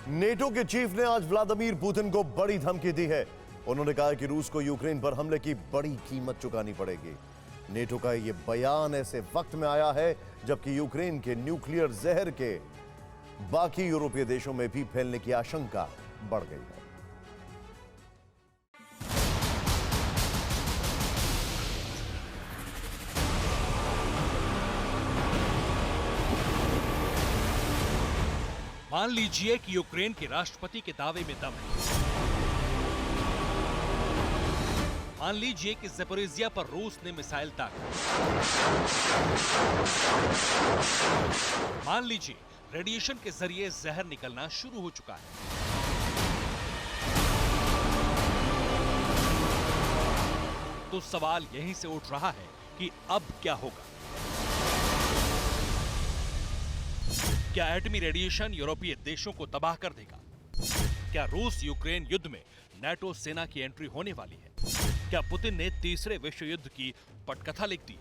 NATO के chief ने आज व्लादिमीर पुतिन को बड़ी धमकी दी है। उन्होंने कहा कि रूस को यूक्रेन पर हमले की बड़ी कीमत चुकानी पड़ेगी। नेटो का यह बयान ऐसे वक्त में आया है जबकि यूक्रेन के न्यूक्लियर जहर के बाकी यूरोपीय देशों में भी फैलने की आशंका बढ़ गई है। मान लीजिए कि यूक्रेन के राष्ट्रपति के दावे में दम है। मान लीजिए कि ज़पोरिज़िया पर रूस ने मिसाइल दागे। मान लीजिए रेडिएशन के जरिए जहर निकलना शुरू हो चुका है। तो सवाल यहीं से उठ रहा है कि अब क्या होगा? क्या एटमी रेडिएशन यूरोपीय देशों को तबाह कर देगा? क्या रूस यूक्रेन युद्ध में नाटो सेना की एंट्री होने वाली है? क्या पुतिन ने तीसरे विश्व युद्ध की पटकथा लिख दी है?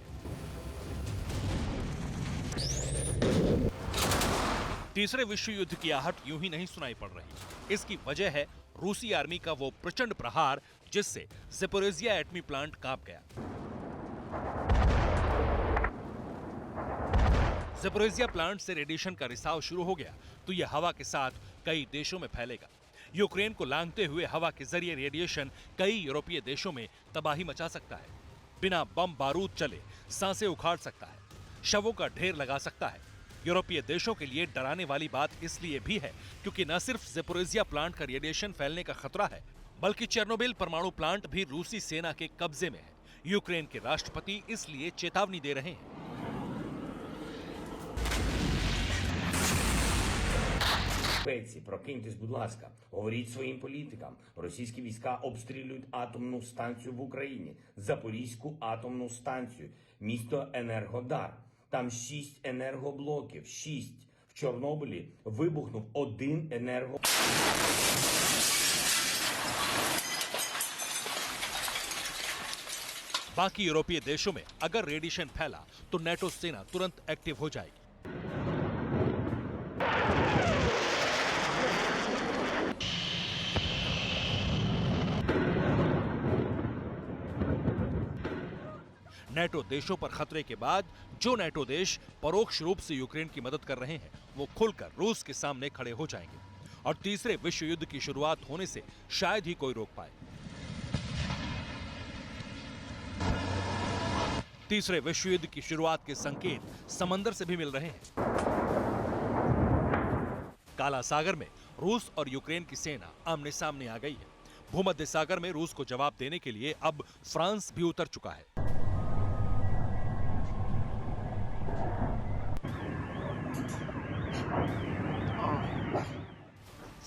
तीसरे विश्व युद्ध की आहट यूं ही नहीं सुनाई पड़ रही। इसकी वजह है रूसी आर्मी का वो प्रचंड प्रहार जिससे ज़पोरिज़िया एटमी प्लांट कांप गया। ज़पोरिज़िया प्लांट से रेडिएशन का रिसाव शुरू हो गया तो यह हवा के साथ कई देशों में फैलेगा। यूक्रेन को लांघते हुए हवा के जरिए रेडिएशन कई यूरोपीय देशों में तबाही मचा सकता है। बिना बम बारूद चले सांसें उखाड़ सकता है, शवों का ढेर लगा सकता है। यूरोपीय देशों के लिए डराने वाली बात इसलिए भी है क्योंकि न सिर्फ ज़पोरिज़िया प्लांट का रेडिएशन फैलने का खतरा है, बल्कि चेर्नोबिल परमाणु प्लांट भी रूसी सेना के कब्जे में है। यूक्रेन के राष्ट्रपति इसलिए चेतावनी दे रहे हैं। Прокиньтесь, будь ласка, говоріть своїм політикам. Російські війська обстрілюють атомну станцію в Україні, Запорізьку атомну станцію, місто Енергодар. Там 6 енергоблоків, 6. В Чорнобилі вибухнув 1 енерго... बाकी यूरोपीय देशों में अगर रेडिएशन फैला तो नाटो सेना तुरंत एक्टिव हो जाएगी। नाटो देशों पर खतरे के बाद जो नाटो देश परोक्ष रूप से यूक्रेन की मदद कर रहे हैं वो खुलकर रूस के सामने खड़े हो जाएंगे और तीसरे विश्व युद्ध की शुरुआत होने से शायद ही कोई रोक पाए। तीसरे विश्व युद्ध की शुरुआत के संकेत समंदर से भी मिल रहे हैं। काला सागर में रूस और यूक्रेन की सेना आमने सामने आ गई है। भूमध्य सागर में रूस को जवाब देने के लिए अब फ्रांस भी उतर चुका है।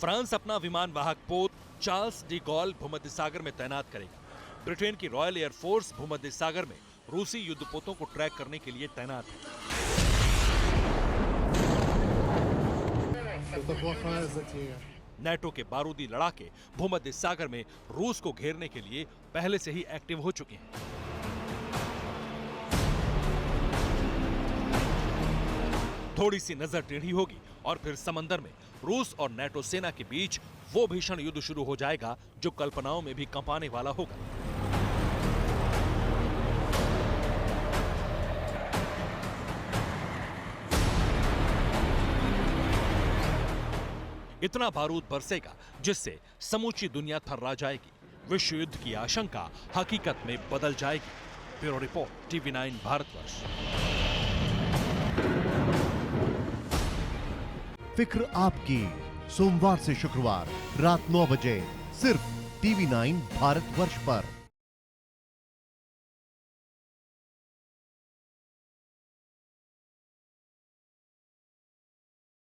फ्रांस अपना विमान वाहक पोत चार्ल्स डी गॉल भूमध्य सागर में तैनात करेगा। ब्रिटेन की रॉयल एयरफोर्स भूमध्य सागर में रूसी युद्धपोतों को ट्रैक करने के लिए तैनात है। नाटो के बारूदी लड़ाके भूमध्य सागर में रूस को घेरने के लिए पहले से ही एक्टिव हो चुके हैं। थोड़ी सी नजर टेढ़ी होगी और फिर समंदर में रूस और नाटो सेना के बीच वो भीषण युद्ध शुरू हो जाएगा जो कल्पनाओं में भी कंपाने वाला होगा। इतना बारूद बरसेगा जिससे समूची दुनिया थर्रा जाएगी। विश्व युद्ध की आशंका हकीकत में बदल जाएगी। Bureau report, TV9 Bharatvarsh. फिक्र आपकी, सोमवार से शुक्रवार रात 9 बजे सिर्फ TV9 भारतवर्ष पर।